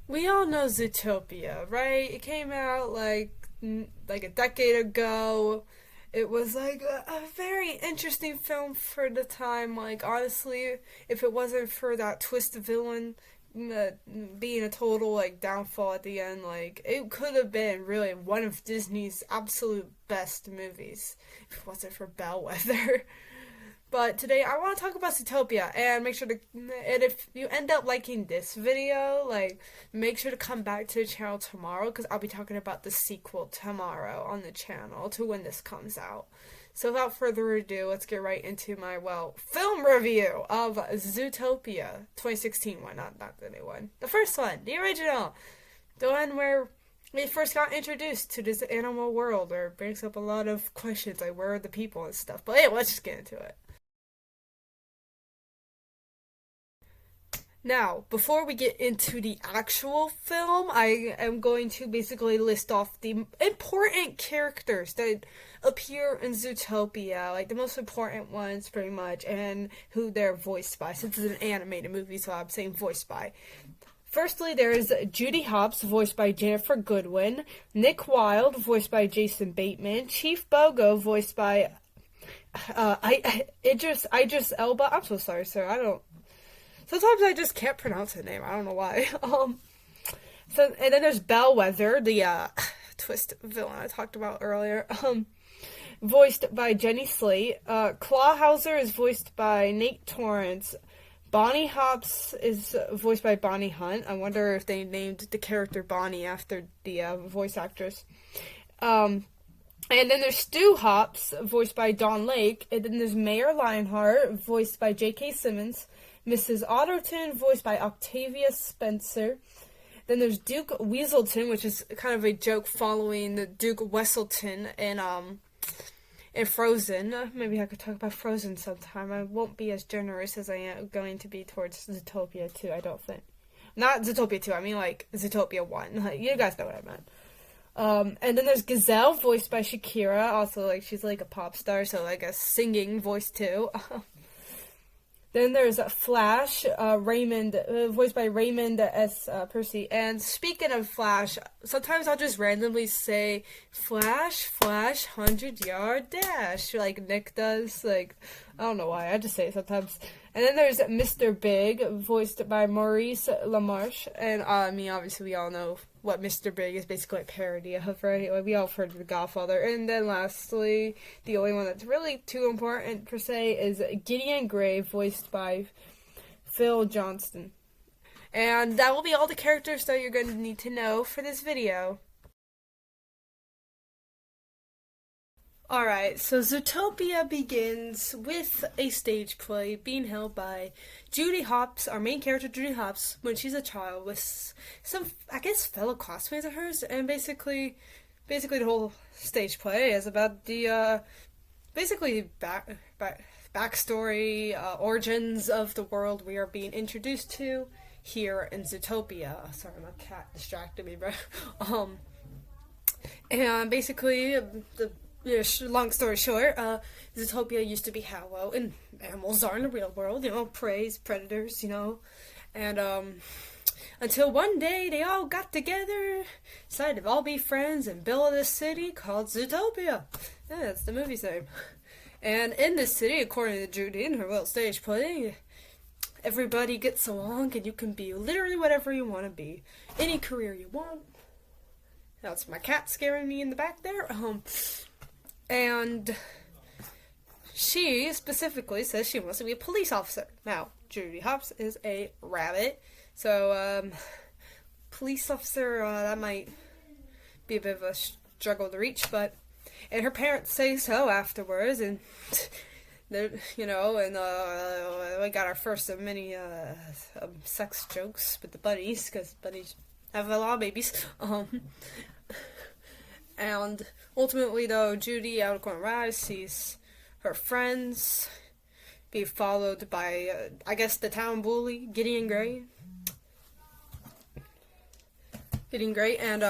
We all know Zootopia, right? It came out like a decade ago. It was like a very interesting film for the time. Like honestly, if it wasn't for that twist villain uh, being a total like downfall at the end, like it could have been really one of Disney's absolute best movies if it wasn't for Bellwether. But today I want to talk about Zootopia and make sure to, and if you end up liking this video, like, make sure to come back to the channel tomorrow because I'll be talking about the sequel tomorrow on the channel to when this comes out. So without further ado, let's get right into my, film review of Zootopia 2016 one, not the new one. The first one, the original. The one where we first got introduced to this animal world where it brings up a lot of questions like where are the people and stuff. But hey, let's just get into it. Now, before we get into the actual film, I am going to basically list off the important characters that appear in Zootopia, like the most important ones, pretty much, and who they're voiced by, since it's an animated movie, so I'm saying voiced by. Firstly, there is Judy Hopps, voiced by Jennifer Goodwin, Nick Wilde, voiced by Jason Bateman, Chief Bogo, voiced by Idris Elba. I'm so sorry, sir. Sometimes I just can't pronounce her name. I don't know why. And then there's Bellwether, the twist villain I talked about earlier. Voiced by Jenny Slate. Clawhauser is voiced by Nate Torrance. Bonnie Hopps is voiced by Bonnie Hunt. I wonder if they named the character Bonnie after the voice actress. And then there's Stu Hopps, voiced by Dawn Lake. And then there's Mayor Lionheart, voiced by J.K. Simmons. Mrs. Otterton, voiced by Octavia Spencer. Then there's Duke Weaselton, which is kind of a joke following the Duke Weselton in Frozen. Maybe I could talk about Frozen sometime. I won't be as generous as I am going to be towards Zootopia 2, I don't think. Not Zootopia 2, I mean like Zootopia 1. Like, you guys know what I meant. And then there's Gazelle, voiced by Shakira. Also, like, she's like a pop star, so like a singing voice too. Then there's Flash, Raymond, voiced by Raymond S. Percy. And speaking of Flash, sometimes I'll just randomly say, Flash, 100-yard dash, like Nick does. Like, I don't know why, I just say it sometimes. And then there's Mr. Big, voiced by Maurice LaMarche. And, obviously we all know what Mr. Big is basically a parody of, right? Like, we all have heard of The Godfather. And then lastly, the only one that's really too important, per se, is Gideon Gray, voiced by Phil Johnston. And that will be all the characters that you're going to need to know for this video. Alright, so Zootopia begins with a stage play being held by Judy Hopps, our main character Judy Hopps, when she's a child with some, I guess, fellow classmates of hers, and basically the whole stage play is about the, backstory, origins of the world we are being introduced to here in Zootopia. Sorry, my cat distracted me, bro. And basically, long story short, Zootopia used to be how and animals are in the real world, prey, predators, and until one day they all got together, decided to all be friends and build a city called Zootopia. Yeah, that's the movie's name. And in this city, according to Judy in her little stage play, everybody gets along and you can be literally whatever you want to be. Any career you want. That's my cat scaring me in the back there. And she specifically says she wants to be a police officer. Now, Judy Hopps is a rabbit, so, police officer, that might be a bit of a struggle to reach, and her parents say so afterwards, and, we got our first of many, sex jokes with the bunnies, because bunnies have a lot of babies, and ultimately, though, Judy, out of corner eye, sees her friends be followed by, I guess, the town bully, Gideon Gray. And,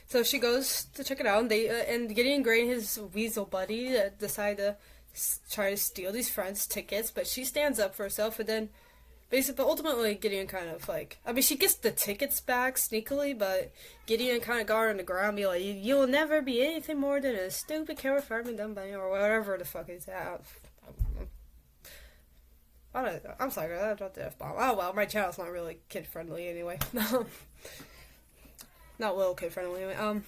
so she goes to check it out, and Gideon Gray and his weasel buddy decide to try to steal these friends' tickets, but she stands up for herself, and then Basically, but ultimately, Gideon kind of like, I mean, she gets the tickets back sneakily, but Gideon kind of got her on the ground, be like, "You'll never be anything more than a stupid carrot farming dumb bunny," or whatever the fuck is that. I don't know. I'm sorry, I dropped the F bomb. Oh well, my channel's not really kid friendly anyway. Not little kid friendly anyway.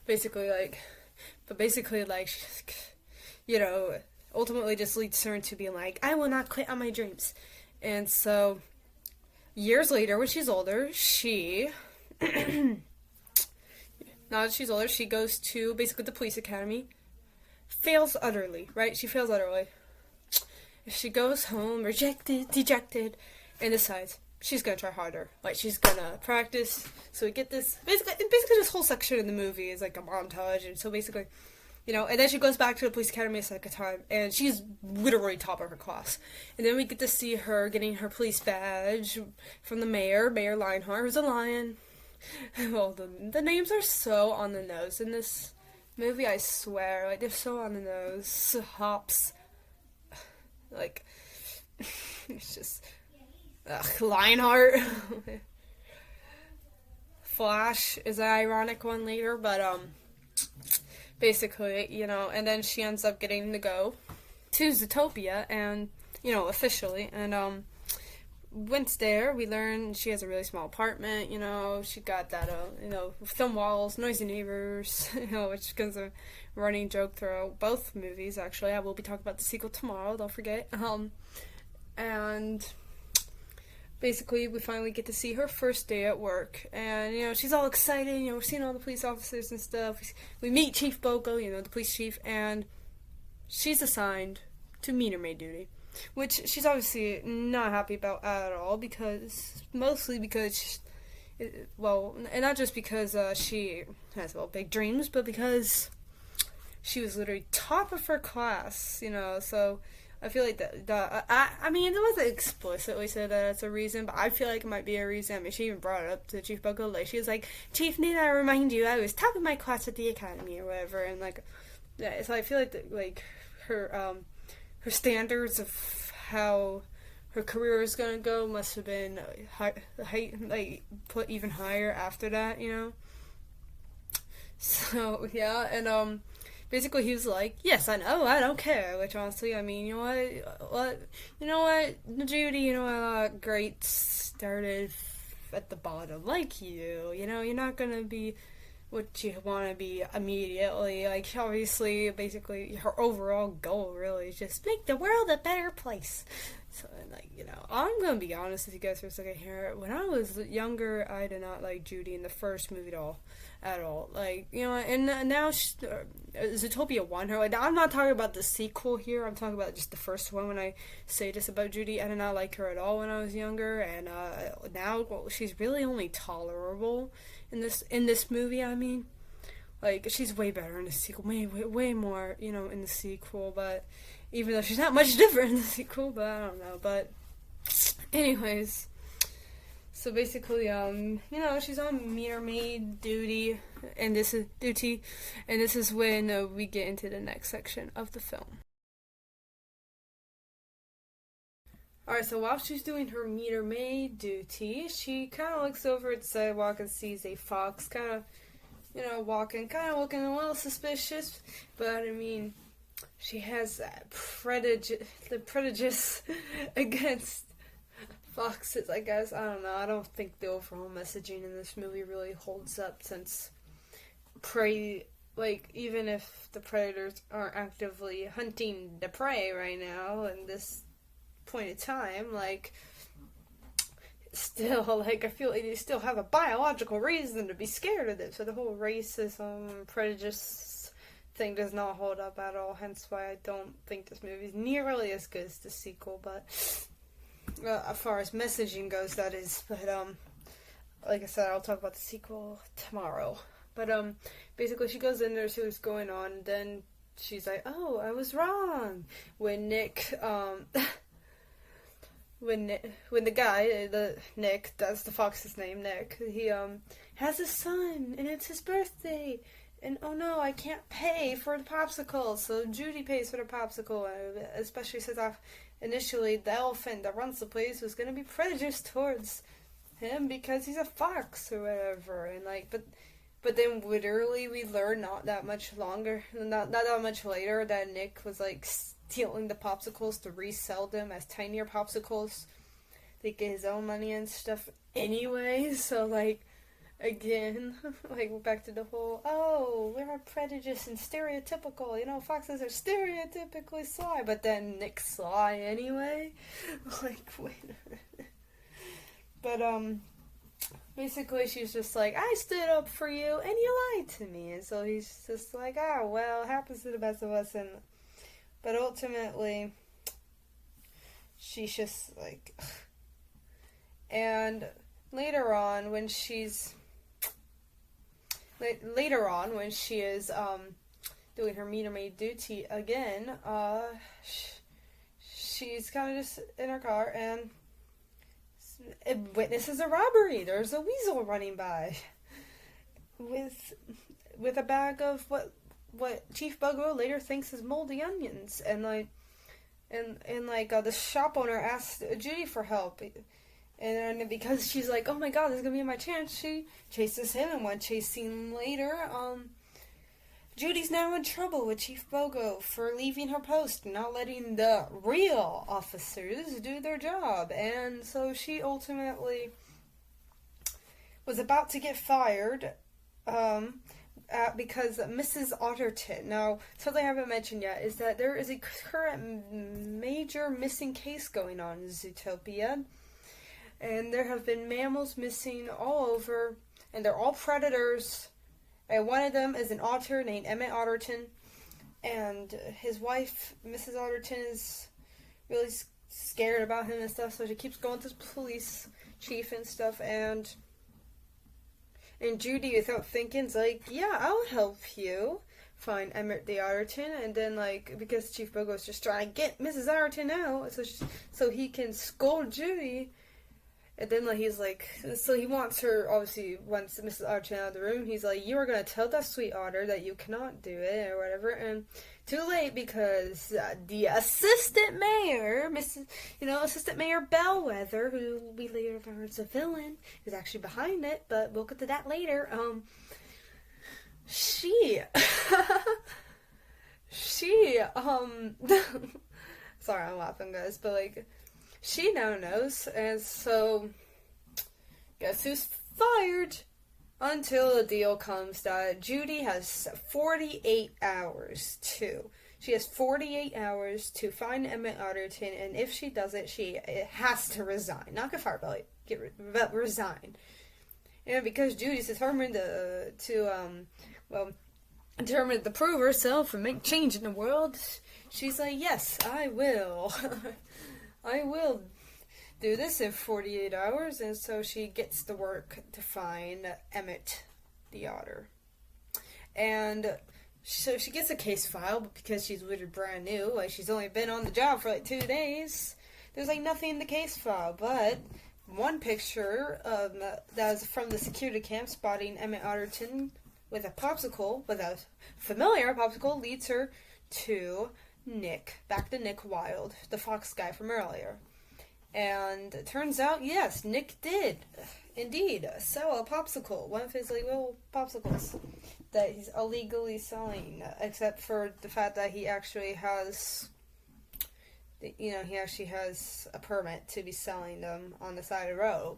Basically, like, but basically, like, you know, ultimately just leads her into being like, "I will not quit on my dreams." And so, years later, when she's older, now that she's older, she goes to basically the police academy. Fails utterly, right? She fails utterly. She goes home, rejected, dejected, and decides she's gonna try harder. Like, she's gonna practice. So we get this, basically this whole section in the movie is like a montage, and so basically, and then she goes back to the police academy a second time, and she's literally top of her class. And then we get to see her getting her police badge from the mayor, Mayor Lionheart, who's a lion. Well, the names are so on the nose in this movie, I swear. Like, they're so on the nose. Hops. Like, it's just... Lionheart. Flash is an ironic one later, but, basically, and then she ends up getting to go to Zootopia, and, officially, and, once there, we learn she has a really small apartment, she got that, thin walls, noisy neighbors, which becomes a running joke throughout both movies, actually. I will be talking about the sequel tomorrow, don't forget, and... basically, we finally get to see her first day at work, and, she's all excited, we're seeing all the police officers and stuff. We meet Chief Boko, the police chief, and she's assigned to meter maid duty, which she's obviously not happy about at all, mostly because, and not just because she has, big dreams, but because she was literally top of her class, so... I feel like I mean, it wasn't explicitly said that it's a reason, but I feel like it might be a reason. I mean, she even brought it up to Chief Boko. Like, she was like, "Chief, need I remind you, I was top of my class at the academy," or whatever. And, like, yeah, so I feel like, her standards of how her career is gonna go must have been put even higher after that, So, yeah, and, basically, he was like, "Yes, I know, I don't care," which honestly, I mean, you know what, Judy, great started at the bottom, like you're not gonna be what you want to be immediately, like, obviously, basically, her overall goal, really, is just make the world a better place. So, like, I'm gonna be honest with you guys for a second here. When I was younger, I did not like Judy in the first movie at all. Like, and now Zootopia won her. Like, I'm not talking about the sequel here. I'm talking about just the first one. When I say this about Judy, I did not like her at all when I was younger, and now she's really only tolerable in this movie. I mean, like, she's way better in the sequel, way more, in the sequel. But even though she's not much different in the sequel, but I don't know. But anyways. So basically, she's on meter maid duty, and this is when we get into the next section of the film. Alright, so while she's doing her meter maid duty, she kind of looks over at the sidewalk and sees a fox kind of, looking a little suspicious, but I mean, she has that prejudice against foxes, I guess. I don't know. I don't think the overall messaging in this movie really holds up, since prey, like, even if the predators aren't actively hunting the prey right now in this point in time, like, still, like, I feel like they still have a biological reason to be scared of them. So the whole racism, prejudice thing does not hold up at all, hence why I don't think this movie is nearly as good as the sequel, but as far as messaging goes, that is. But like I said, I'll talk about the sequel tomorrow. But basically, she goes in there, see what's going on, and then she's like, "Oh, I was wrong." When Nick, when the guy, Nick, that's the fox's name, Nick, he has a son, and it's his birthday. And, oh no, I can't pay for the popsicle. So Judy pays for the popsicle, especially since initially the elephant that runs the place was going to be prejudiced towards him because he's a fox or whatever, and like, but then literally we learned not that much later that Nick was like stealing the popsicles to resell them as tinier popsicles to get his own money and stuff anyway. So like, again, like back to the whole, oh, we're prejudiced and stereotypical, you know, foxes are stereotypically sly, but then Nick's sly anyway. Like, wait a minute. But basically she's just like, I stood up for you and you lied to me, and so he's just like, oh well, it happens to the best of us. And but ultimately she's just like, and later on when she is doing her meter maid duty again, she's kind of just in her car and it witnesses a robbery. There's a weasel running by with a bag of what Chief Buggo later thinks is moldy onions, and the shop owner asked Judy for help, and because she's like, oh my god, this is gonna be my chance, she chases him, and one chase scene later, Judy's now in trouble with Chief Bogo for leaving her post and not letting the real officers do their job. And so she ultimately was about to get fired because Mrs. Otterton. Now, something I haven't mentioned yet is that there is a current major missing case going on in Zootopia. And there have been mammals missing all over, and they're all predators. And one of them is an otter named Emmett Otterton, and his wife, Mrs. Otterton, is really scared about him and stuff, so she keeps going to the police chief and stuff, and Judy, without thinking, is like, yeah, I'll help you find Emmett the Otterton, and then, like, because Chief Bogo is just trying to get Mrs. Otterton out, so he can scold Judy. And then, like, he's like, so he wants her, obviously, once Mrs. Otterton out of the room, he's like, you are going to tell that sweet otter that you cannot do it, or whatever, and too late, because the assistant mayor, Assistant Mayor Bellwether, who we later learn is a villain, is actually behind it, but we'll get to that later, sorry, I'm laughing, guys, but, like, she now knows, and so guess who's fired? Until the deal comes that Judy has 48 hours to. She has 48 hours to find Emmett Otterton, and if she doesn't, she has to resign. Not get fired, but resign. And because Judy's determined determined to prove herself and make change in the world, she's like, yes, I will. I will do this in 48 hours, and so she gets to work to find Emmett the otter. And so she gets a case file, but because she's literally brand new, like she's only been on the job for like 2 days, there's like nothing in the case file, but one picture that was from the security camp spotting Emmett Otterton with a familiar popsicle, leads her to back to Nick Wilde, the fox guy from earlier. And it turns out, yes, Nick did indeed sell a popsicle, one of his illegal popsicles that he's illegally selling, except for the fact that he actually has, a permit to be selling them on the side of the road.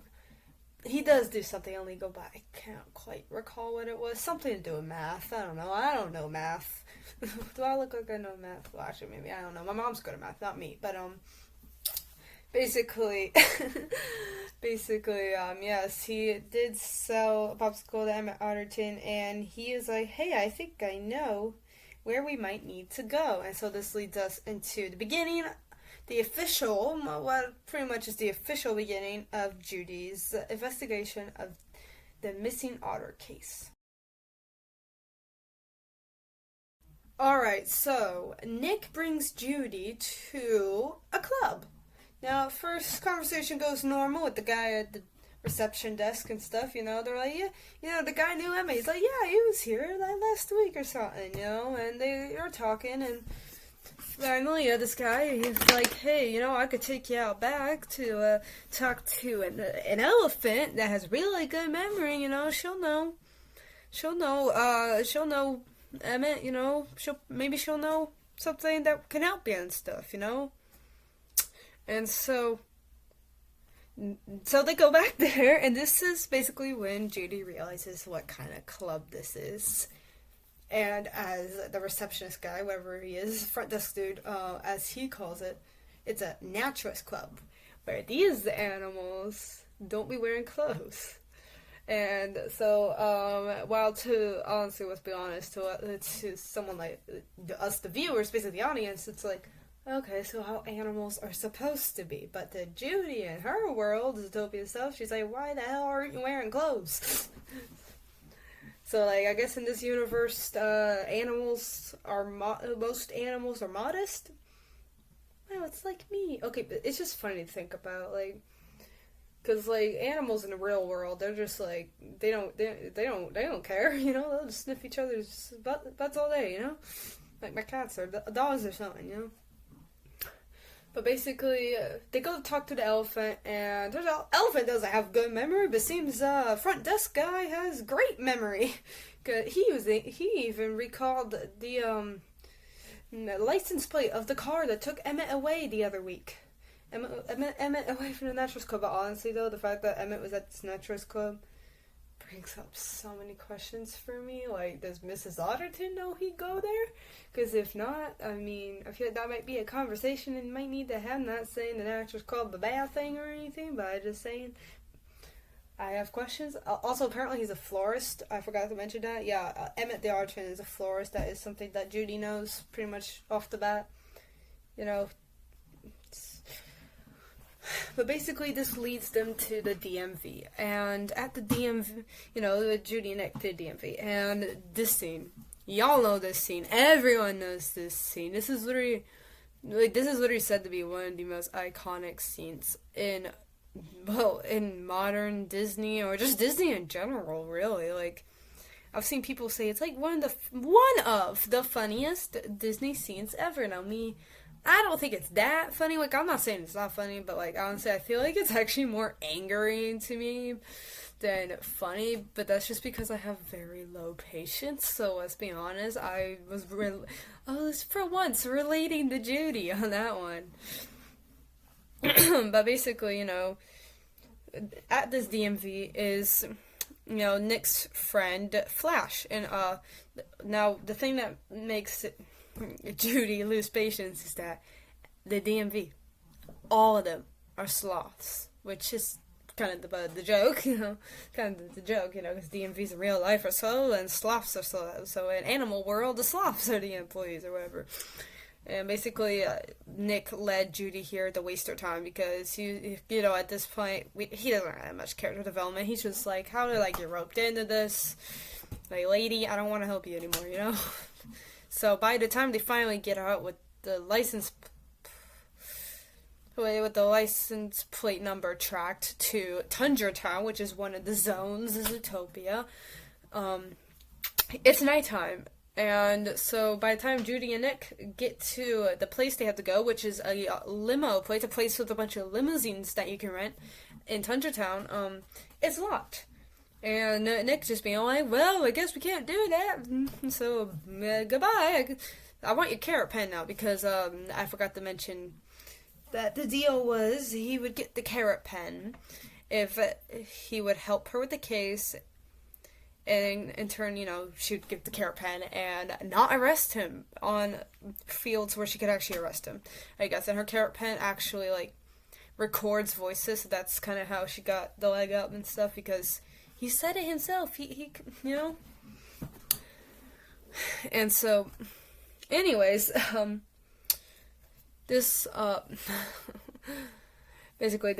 He does do something illegal, but I can't quite recall what it was. Something to do with math. I don't know. I don't know math. Do I look like I know math? Well, actually, maybe. I don't know. My mom's good at math, not me. But, basically, yes, he did sell a popsicle to Emmett Otterton, and he is like, hey, I think I know where we might need to go. And so this leads us into the beginning, what pretty much is the official beginning of Judy's investigation of the missing otter case. Alright, so Nick brings Judy to a club. Now, first conversation goes normal with the guy at the reception desk and stuff, they're like, yeah, the guy knew Emma. He's like, yeah, he was here like last week or something, and they are talking, and Finally, this guy, he's like, hey, I could take you out back to talk to an elephant that has really good memory. She'll know Emmett. She'll know something that can help you and stuff. And so they go back there, and this is basically when Judy realizes what kind of club this is. And as the receptionist guy, whatever he is, front desk dude, as he calls it, it's a naturalist club, where these animals don't be wearing clothes. And so, while to, honestly, let's be honest, to someone like us, the viewers, basically the audience, it's like, okay, so how animals are supposed to be. But to Judy and her world, Zootopia stuff, she's like, why the hell aren't you wearing clothes? So, I guess in this universe, most animals are modest. Well, it's like me. Okay, but it's just funny to think about, because animals in the real world, they're just they don't care, they'll just sniff each other's butts all day, like my cats or dogs or something, But basically, they go to talk to the elephant, and the elephant doesn't have good memory, but seems front desk guy has great memory. He even recalled the license plate of the car that took Emmett away the other week. Emmett away from the naturalist club. But honestly, though, the fact that Emmett was at this naturalist club brings up so many questions for me. Does Mrs. Otterton know he'd go there? Because if not, I feel like that might be a conversation and might need to have. Not saying the naturalist club a bad thing or anything, but I'm just saying I have questions. Also, apparently he's a florist. I forgot to mention that. Yeah, Emmett the Otterton is a florist. That is something that Judy knows pretty much off the bat. But basically, this leads them to the DMV. And at the DMV, Judy and Nick to the DMV. And this scene, y'all know this scene. Everyone knows this scene. This is literally said to be one of the most iconic scenes in modern Disney, or just Disney in general, really. I've seen people say it's one of the funniest Disney scenes ever. Now, I don't think it's that funny. I'm not saying it's not funny, but, honestly, I feel like it's actually more angering to me than funny, but that's just because I have very low patience, so let's be honest, I was for once relating to Judy on that one. But basically, at this DMV is, Nick's friend, Flash, and, now, the thing that makes Judy lose patience is that the DMV, all of them are sloths, which is kind of the joke, because DMVs in real life are slow and sloths are slow. So in animal world, the sloths are the employees or whatever. And basically, Nick led Judy here to waste her time because he, at this point, he doesn't have much character development. He's just like, how did I get roped into this? Lady, I don't want to help you anymore, So by the time they finally get out with the license plate number tracked to Tundra Town, which is one of the zones of Zootopia, it's nighttime. And so by the time Judy and Nick get to the place they have to go, which is a limo place, a place with a bunch of limousines that you can rent in Tundra Town, it's locked. And Nick just being like, well, I guess we can't do that. So, goodbye. I want your carrot pen now because I forgot to mention that the deal was he would get the carrot pen if he would help her with the case. And in turn, she would give the carrot pen and not arrest him on fields where she could actually arrest him, I guess. And her carrot pen actually, records voices. So that's kind of how she got the leg up and stuff because he said it himself. He And so, anyways, this, basically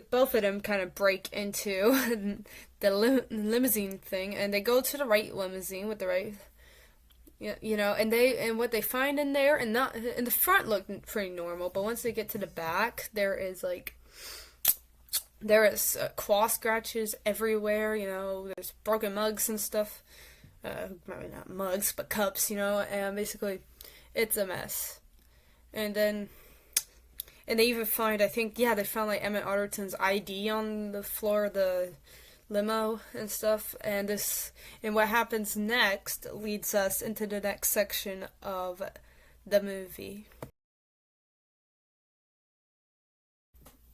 both of them kind of break into the limousine thing, and they go to the right limousine with the right, and what they find in there, and not, in the front looked pretty normal, but once they get to the back, there is claw scratches everywhere, there's broken mugs and stuff, maybe not mugs, but cups, and basically, It's a mess. And then, and they even find, I think, yeah, they found like Emmett Arterton's ID on the floor of the limo and stuff. And what happens next leads us into the next section of the movie.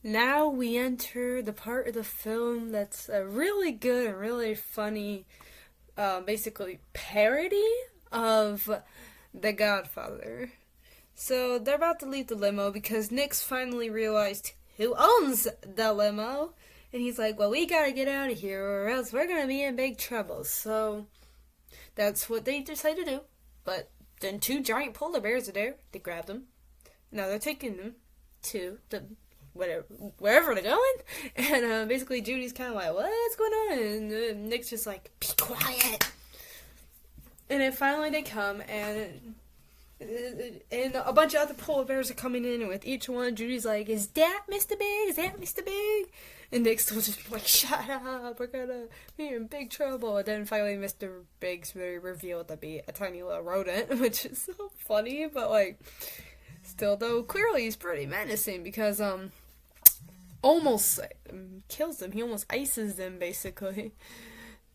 Now we enter the part of the film that's a really good and really funny, basically parody of The Godfather. So they're about to leave the limo because Nick's finally realized who owns the limo. And he's like, well, we gotta get out of here or else we're gonna be in big trouble. So that's what they decide to do. But then two giant polar bears are there. They grab them. Now they're taking them to the wherever they're going. And basically Judy's kind of like, what's going on? And Nick's just like, be quiet. And then finally they come, and a bunch of other polar bears are coming in, and with each one, Judy's like, is that Mr. Big? Is that Mr. Big? And Nick's still just like, shut up, we're gonna be in big trouble. And then finally Mr. Big's revealed to be a tiny little rodent, which is so funny, but like, still though, clearly he's pretty menacing because, almost kills them. He almost ices them, basically.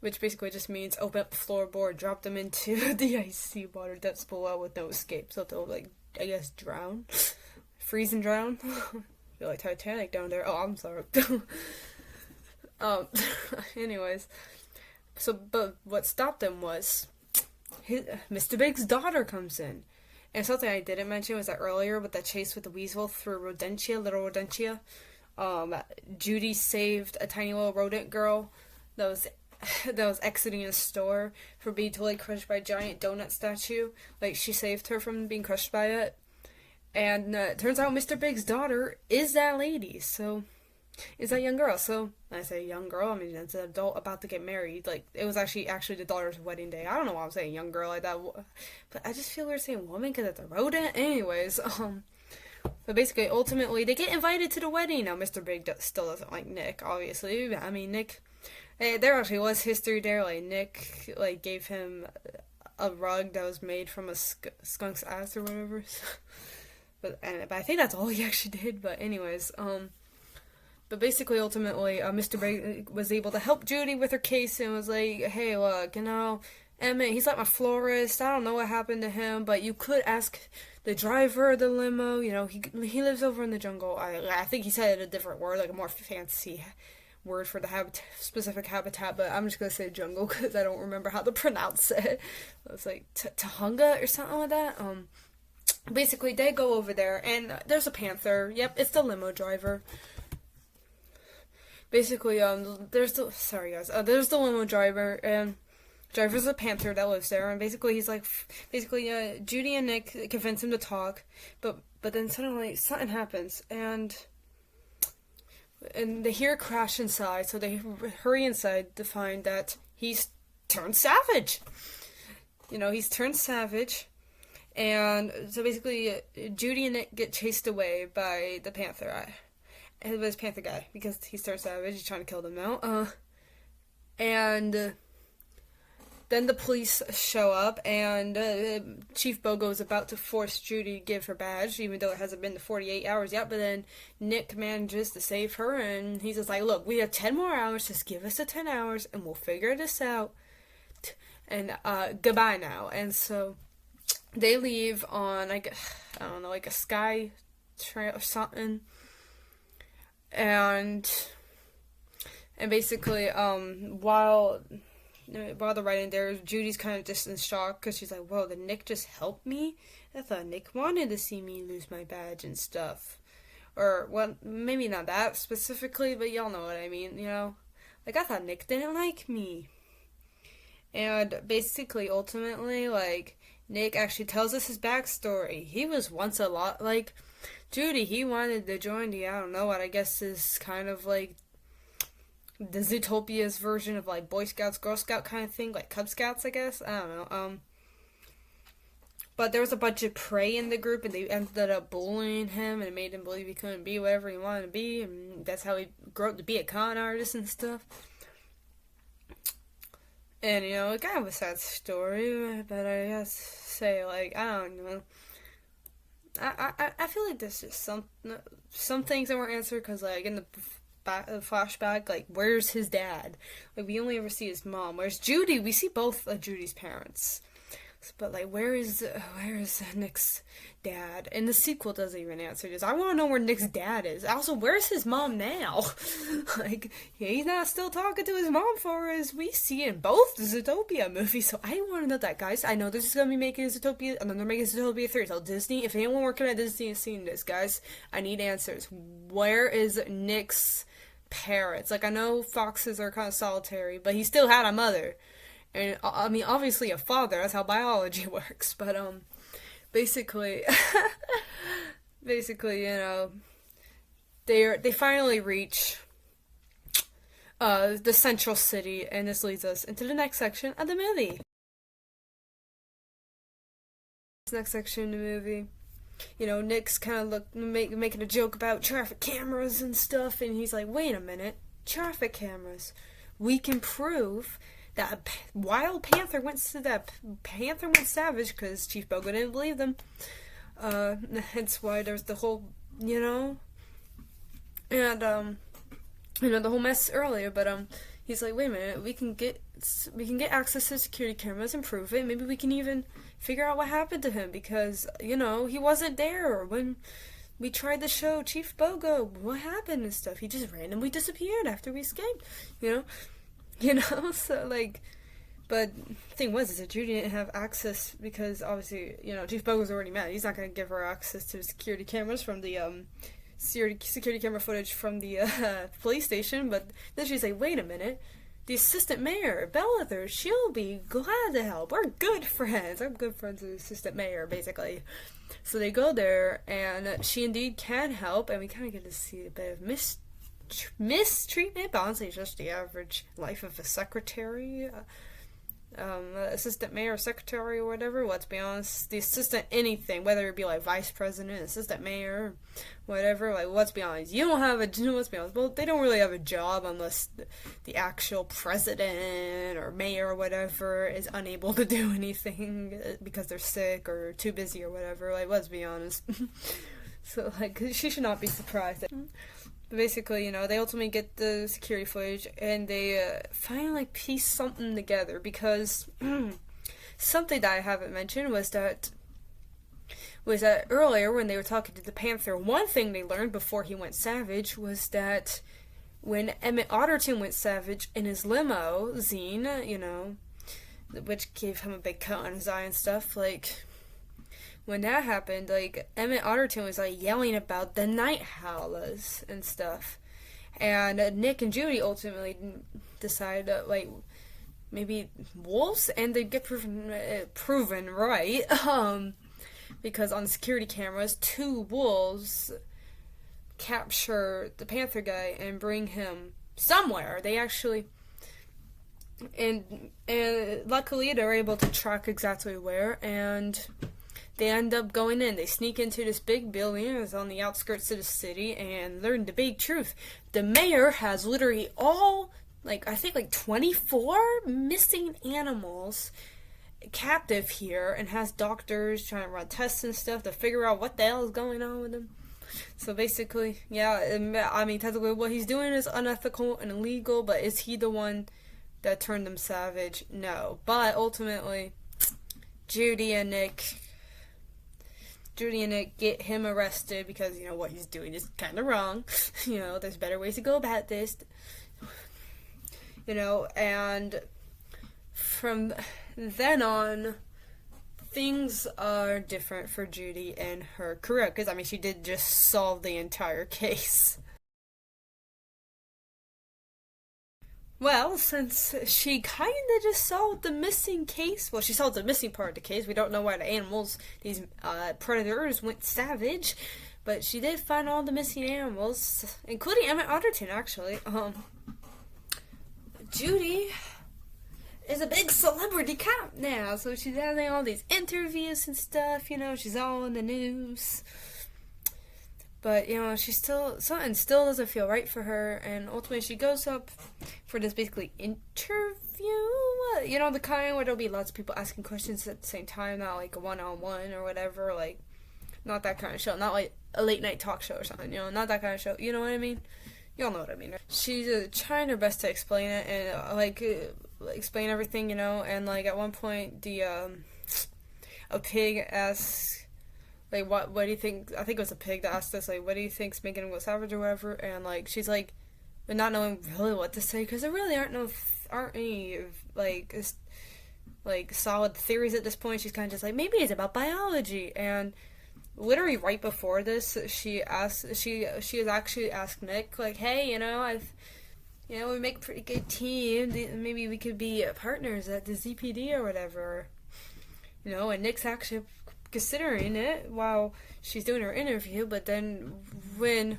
Which basically just means open up the floorboard, drop them into the icy water depths below with no escape. So they'll, like, I guess, drown. Freeze and drown. Feel like Titanic down there. Oh, I'm sorry. Anyways. So, but what stopped them was Mr. Big's daughter comes in. And something I didn't mention was that earlier with the chase with the weasel through little Rodentia, Judy saved a tiny little rodent girl that was exiting a store for being totally crushed by a giant donut statue. Like, she saved her from being crushed by it. And it turns out Mr. Big's daughter is that lady. So, is that young girl. So, when I say young girl, I mean it's an adult about to get married. Like, it was actually the daughter's wedding day. I don't know why I'm saying young girl like that. But I just feel weird saying woman because it's a rodent. Anyways, but basically, ultimately, they get invited to the wedding. Now, Mr. Big still doesn't like Nick, obviously. I mean, Nick... there actually was history there. Like, Nick, like, gave him a rug that was made from a skunk's ass or whatever. but I think that's all he actually did. But anyways, but basically, ultimately, Mr. Big was able to help Judy with her case and was like, hey, look, Emmett, he's like my florist. I don't know what happened to him, but you could ask the driver of the limo. He lives over in the jungle. I think he said a different word, like a more fancy word for the specific habitat, but I'm just gonna say jungle because I don't remember how to pronounce it. It was like Tahunga or something like that. Basically, they go over there, and there's a panther. Yep, it's the limo driver. Basically, there's the limo driver, and driver's a panther that lives there, and basically he's like, Judy and Nick convince him to talk, but then suddenly something happens, and they hear a crash inside, so they hurry inside to find that he's turned savage. He's turned savage, and so basically, Judy and Nick get chased away by the panther. It was Panther guy, because he's turned savage, he's trying to kill them now. And then the police show up, and Chief Bogo is about to force Judy to give her badge, even though it hasn't been the 48 hours yet, but then Nick manages to save her, and he's just like, look, we have 10 more hours, just give us the 10 hours, and we'll figure this out, and goodbye now. And so they leave on, I don't know, like a sky trail or something, and basically, while they're riding there, Judy's kind of just in shock because she's like, whoa, did Nick just help me? I thought Nick wanted to see me lose my badge and stuff. Or, well, maybe not that specifically, but y'all know what I mean, Like, I thought Nick didn't like me. And basically, ultimately, like, Nick actually tells us his backstory. He was once a lot like Judy. He wanted to join the, I don't know what I guess is kind of like the Zootopia's version of like Boy Scouts, Girl Scout kind of thing, like Cub Scouts, I guess. I don't know. But there was a bunch of prey in the group, and they ended up bullying him, and it made him believe he couldn't be whatever he wanted to be, and that's how he grew up to be a con artist and stuff. And, kind of a sad story, but I gotta say, like, I don't know. I feel like there's just some things that weren't answered because like in the flashback, like where's his dad? Like we only ever see his mom. Where's Judy? We see both of Judy's parents. But like, where is Nick's dad? And the sequel doesn't even answer this. I want to know where Nick's dad is. Also, where's his mom now? Like, yeah, he's not still talking to his mom for as we see in both the Zootopia movies. So I want to know that, guys. I know this is gonna be making Zootopia, and then they're making Zootopia 3. So Disney, if anyone working at Disney is seeing this, guys, I need answers. Where is Nick's parents? Like, I know foxes are kind of solitary, but he still had a mother. And I mean, obviously a father, that's how biology works, but basically basically, they finally reach the central city, and this leads us into the next section of the movie. This next section of the movie, Nick's kind of making a joke about traffic cameras and stuff, and he's like, wait a minute, traffic cameras, we can prove that a wild panther went savage because Chief Bogo didn't believe them. Hence why there's the whole, and the whole mess earlier. But he's like, wait a minute, we can get access to security cameras and prove it. Maybe we can even figure out what happened to him because he wasn't there when we tried to show Chief Bogo what happened and stuff. He just randomly disappeared after we escaped. So like, but the thing was is that Judy didn't have access because obviously, Chief Bogo's already mad. He's not going to give her access to the security cameras from the security camera footage from the police station. But then she's like, wait a minute, the assistant mayor, Bellither, she'll be glad to help. We're good friends. I'm good friends with the assistant mayor, basically. So they go there, and she indeed can help, and we kind of get to see a bit of mistreatment, but honestly, it's just the average life of a secretary, assistant mayor, secretary, or whatever. Let's be honest, the assistant anything, whether it be like vice president, assistant mayor, whatever. Like, let's be honest, well, they don't really have a job unless the actual president or mayor or whatever is unable to do anything because they're sick or too busy or whatever. Like, let's be honest. So, like, she should not be surprised. Basically, they ultimately get the security footage, and they finally piece something together, because something that I haven't mentioned was that earlier when they were talking to the Panther, one thing they learned before he went savage was that when Emmett Otterton went savage in his limousine, which gave him a big cut on his eye and stuff, like, when that happened, like, Emmett Otterton was, like, yelling about the night howlers and stuff. And Nick and Judy ultimately decide, like, maybe wolves, and they get proven right. Because on the security cameras, 2 wolves capture the Panther guy and bring him somewhere. They actually... And luckily, they're able to track exactly where, and... They end up going in. They sneak into this big building. It's on the outskirts of the city, and learn the big truth. The mayor has literally I think 24 missing animals captive here, and has doctors trying to run tests and stuff to figure out what the hell is going on with them. So basically, yeah, I mean, technically what he's doing is unethical and illegal, but is he the one that turned them savage? No. But ultimately, Judy and Nick get him arrested because, what he's doing is kind of wrong. There's better ways to go about this. And from then on, things are different for Judy and her career. Because, I mean, she did just solve the entire case. Well, since she kind of just solved the missing case, well, she solved the missing part of the case. We don't know why the animals, these predators, went savage, but she did find all the missing animals, including Emmett Otterton, actually. Judy is a big celebrity cop now, so she's having all these interviews and stuff, she's all in the news. But, something still doesn't feel right for her, and ultimately she goes up for this basically interview, the kind where there'll be lots of people asking questions at the same time, not like a one-on-one or whatever, like, Not that kind of show. Not like a late night talk show or something, not that kind of show. You know what I mean? Y'all know what I mean. She's trying her best to explain it and explain everything, and like at one point a pig asks, like, what do you think? I think it was a pig that asked this, like, what do you think's making him go savage or whatever? And like she's like, not knowing really what to say because there really aren't any like solid theories at this point. She's kind of just like, maybe it's about biology. And literally right before this, she has actually asked Nick, like, hey, we make a pretty good team. Maybe we could be partners at the ZPD or whatever. And Nick's actually considering it while she's doing her interview. But then when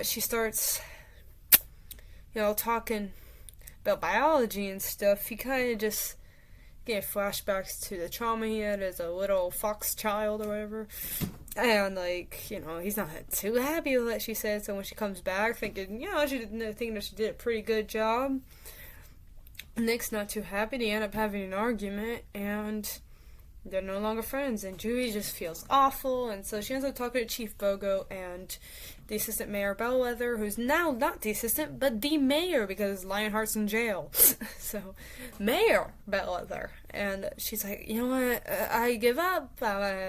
she starts, talking about biology and stuff, he kind of just get flashbacks to the trauma he had as a little fox child or whatever. And, like, he's not too happy with what she said. So when she comes back thinking, thinking that she did a pretty good job, Nick's not too happy. They end up having an argument, and they're no longer friends, and Judy just feels awful, and so she ends up talking to Chief Bogo and the assistant mayor Bellwether, who's now not the assistant, but the mayor, because Lionheart's in jail. So, Mayor Bellwether. And she's like, you know what, I give up,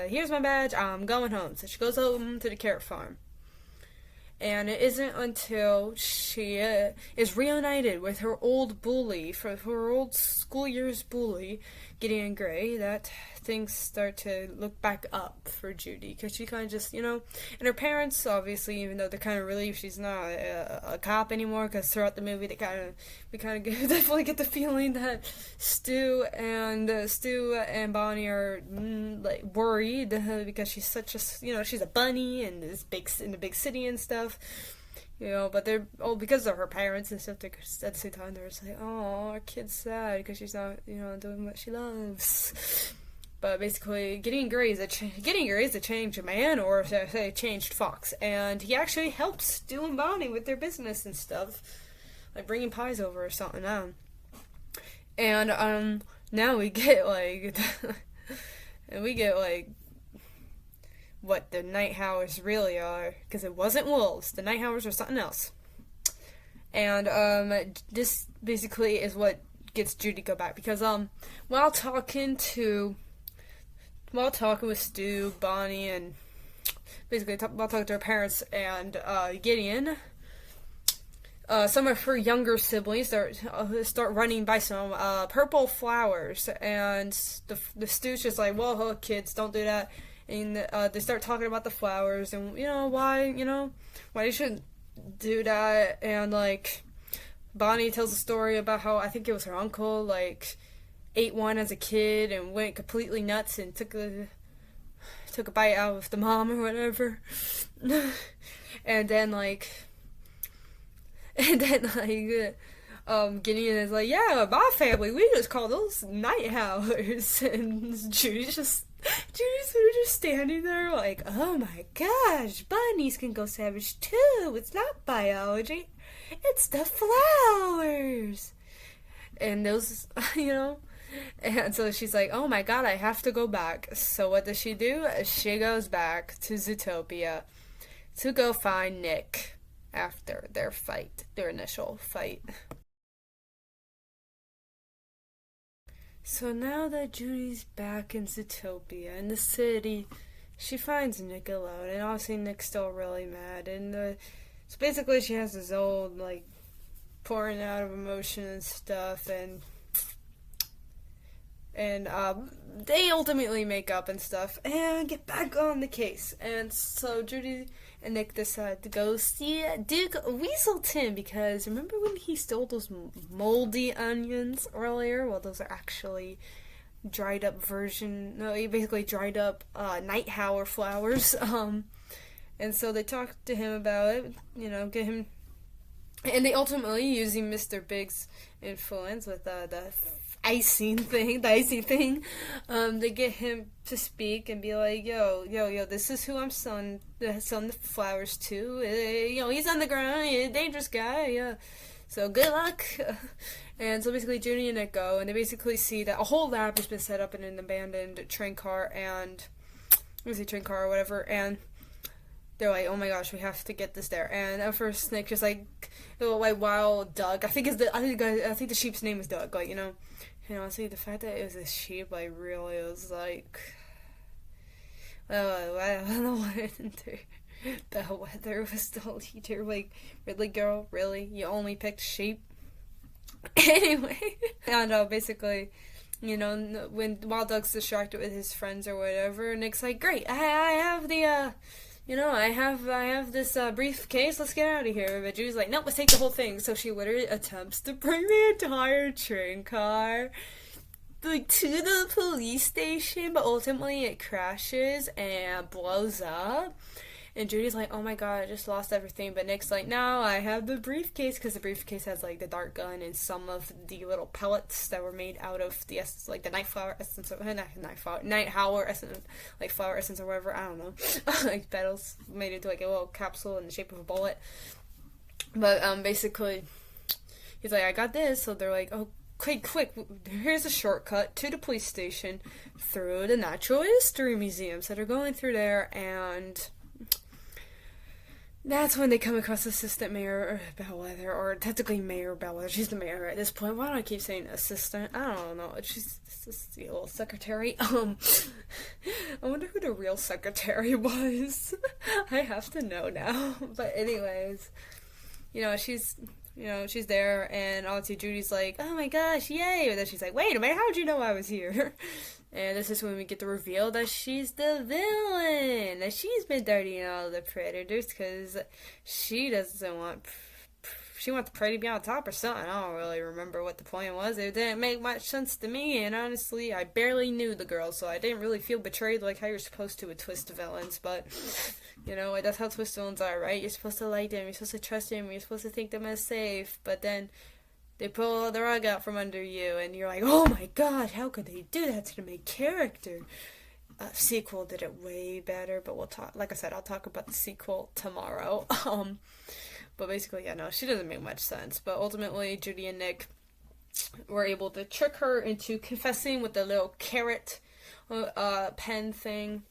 here's my badge, I'm going home. So she goes home to the carrot farm. And it isn't until she is reunited with her old bully, for her old school year's bully, Gideon Gray, that things start to look back up for Judy. Because she kind of just, and her parents, obviously, even though they're kind of relieved she's not a cop anymore, because throughout the movie we kind of definitely get the feeling that Stu and Bonnie are worried because she's such a, she's a bunny and is big in the big city and stuff. But they're because of her parents and stuff. At the same time, they're just like, "Oh, our kid's sad because she's not, doing what she loves." But basically, Gideon Gray is a changed man, or should I say, a changed fox, and he actually helps Stu and Bonnie with their business and stuff, like bringing pies over or something. And now we get what the Night Howlers really are, because it wasn't wolves. The Night Howlers are something else. And this basically is what gets Judy to go back, because while talking with Stu, Bonnie, and basically while talking to her parents and Gideon, some of her younger siblings start running by some purple flowers, and the Stu's just like, "Whoa, kids, don't do that." And they start talking about the flowers and why you shouldn't do that. And like Bonnie tells a story about how I think it was her uncle ate one as a kid and went completely nuts and took a bite out of the mom or whatever. and then Gideon is like, yeah, my family, we just call those night howlers. And Judy's just standing there like, oh my gosh, bunnies can go savage too. It's not biology, it's the flowers. And those, and so she's like, oh my god, I have to go back. So what does she do? She goes back to Zootopia to go find Nick after their initial fight. So now that Judy's back in Zootopia, in the city, she finds Nick alone, and obviously Nick's still really mad, and so basically she has this old, pouring out of emotion and stuff, and they ultimately make up and stuff, and get back on the case. And so Judy and Nick decide to go see Duke Weaselton, because remember when he stole those moldy onions earlier? Well, those are actually dried up he basically dried up night howler flowers. And so they talk to him about it, get him, and they ultimately, using Mr. Big's influence with the icing thing, they get him to speak and be like, yo, this is who I'm selling the flowers to. He's on the ground, he's a dangerous guy, yeah. So good luck. And so basically Judy and Nick go, and they basically see that a whole lab has been set up in an abandoned train car, and was a train car or whatever, and they're like, oh my gosh, we have to get this there. And at first, Nick just like, little like wild Doug. I think the sheep's name is Doug. Like, honestly, the fact that it was a sheep, like, really was like, well, I don't know what into. Bellwether was the leader. Like, really, girl, really, you only picked sheep. Anyway, and basically, when while Doug's distracted with his friends or whatever, Nick's like, great, I have the I have this briefcase. Let's get out of here. But Judy's like, nope, let's take the whole thing. So she literally attempts to bring the entire train car like to the police station, but ultimately it crashes and blows up. And Judy's like, oh my god, I just lost everything. But Nick's like, no, I have the briefcase, because the briefcase has like the dart gun and some of the little pellets that were made out of the like the night flower essence, or night howler essence, like flower essence or whatever. I don't know, like petals made into like a little capsule in the shape of a bullet. But basically, he's like, I got this. So they're like, oh, quick, here's a shortcut to the police station through the Natural History Museum. So they're going through there, and that's when they come across Assistant Mayor Bellwether, or technically Mayor Bellwether. She's the mayor at this point. Why do I keep saying assistant? I don't know. She's just the little secretary. I wonder who the real secretary was. I have to know now. But anyways, she's there, and obviously Judy's like, oh my gosh, yay! And then she's like, wait a minute, how'd you know I was here? And this is when we get the reveal that she's the villain, that she's been dirtying all the predators, because she wants the prey to be on top or something. I don't really remember what the plan was. It didn't make much sense to me, and honestly, I barely knew the girl, so I didn't really feel betrayed like how you're supposed to with twist villains. But that's how twist villains are, right? You're supposed to like them, you're supposed to trust them, you're supposed to think them as safe, but then they pull the rug out from under you, and you're like, oh my god, how could they do that to the main character? Sequel did it way better, but we'll talk. Like I said, I'll talk about the sequel tomorrow. But basically, no, she doesn't make much sense. But ultimately, Judy and Nick were able to trick her into confessing with the little carrot pen thing.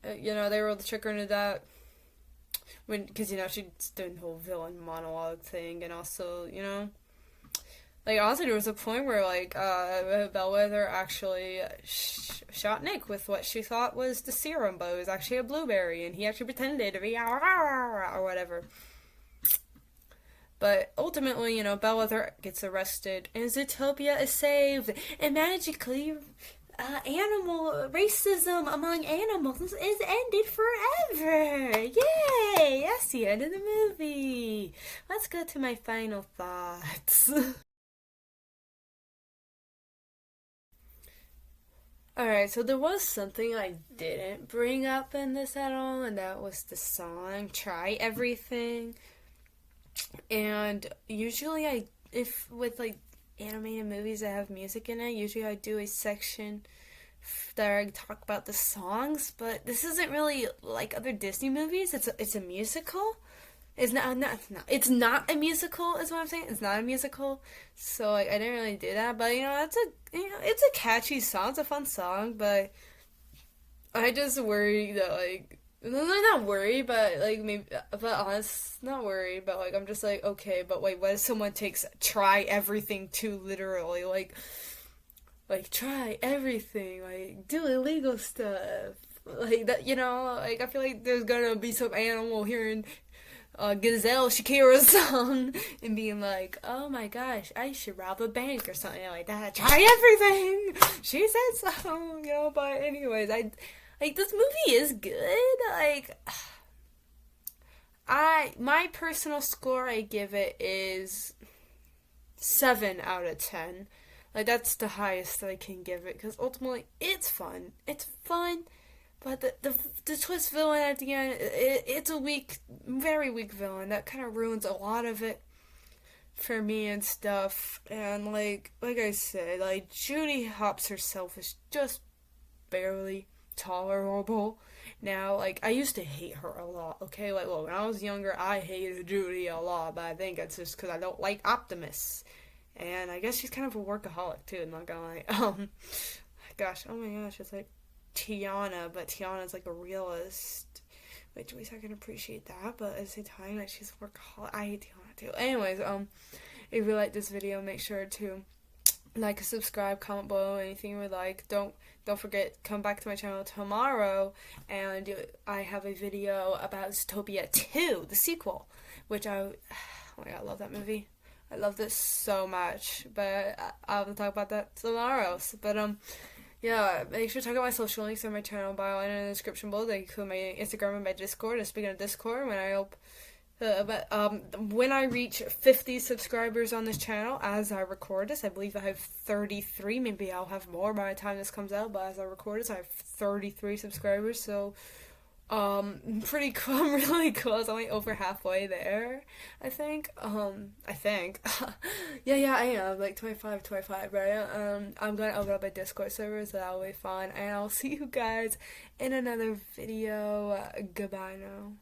They were able to trick her into that. Because, she's doing the whole villain monologue thing, and also, like, honestly, there was a point where, like, Bellwether actually shot Nick with what she thought was the serum, but it was actually a blueberry, and he actually pretended to be or whatever. But ultimately, Bellwether gets arrested, and Zootopia is saved, and magically, animal racism among animals is ended forever. Yay! That's the end of the movie. Let's go to my final thoughts. Alright, so there was something I didn't bring up in this at all, and that was the song Try Everything. And usually if with like animated movies that have music in it, usually I do a section that I talk about the songs, but this isn't really like other Disney movies. It's a musical. It's not a musical, is what I'm saying. It's not a musical, so like I didn't really do that. But it's a catchy song. It's a fun song, but I just worry that like not worry, but like maybe, but honest, not worry, but like I'm just like, okay, but wait, what if someone takes try everything too literally, like try everything, like do illegal stuff, like that, like I feel like there's gonna be some animal hearing Gazelle Shakira's song and being like, oh my gosh, I should rob a bank or something like that. Try everything. She said so, but anyways, this movie is good. Like, my personal score I give it is 7 out of 10. Like, that's the highest I can give it, because ultimately, it's fun. It's fun, but the twist villain at the end, it's a very weak villain. That kind of ruins a lot of it for me and stuff. And like I said, like, Judy Hopps herself is just barely tolerable. Now, like, I used to hate her a lot, okay? Like, well, when I was younger, I hated Judy a lot, but I think it's just because I don't like Optimus. And I guess she's kind of a workaholic, too, I'm not gonna lie. Gosh, oh my gosh, it's like, Tiana, but Tiana's like a realist, which at least I can appreciate that, but at the same time, like, she's workaholic. I hate Tiana too. Anyways, if you like this video, make sure to like, subscribe, comment below anything you would like. Don't forget, come back to my channel tomorrow, and I have a video about Zootopia 2, the sequel, which oh my god, I love that movie. I love this so much, but I'll talk about that tomorrow. But yeah, make sure to check out my social links on my channel bio and in the description below. They include my Instagram and my Discord. And speaking of Discord, when I reach 50 subscribers on this channel, as I record this, I believe I have 33. Maybe I'll have more by the time this comes out, but as I record this, I have 33 subscribers, so, pretty cool. I'm really close. I'm like over halfway there, I think. Yeah, I am, like 25, right? I'm gonna open up a Discord server, so that'll be fun, and I'll see you guys in another video. Goodbye now.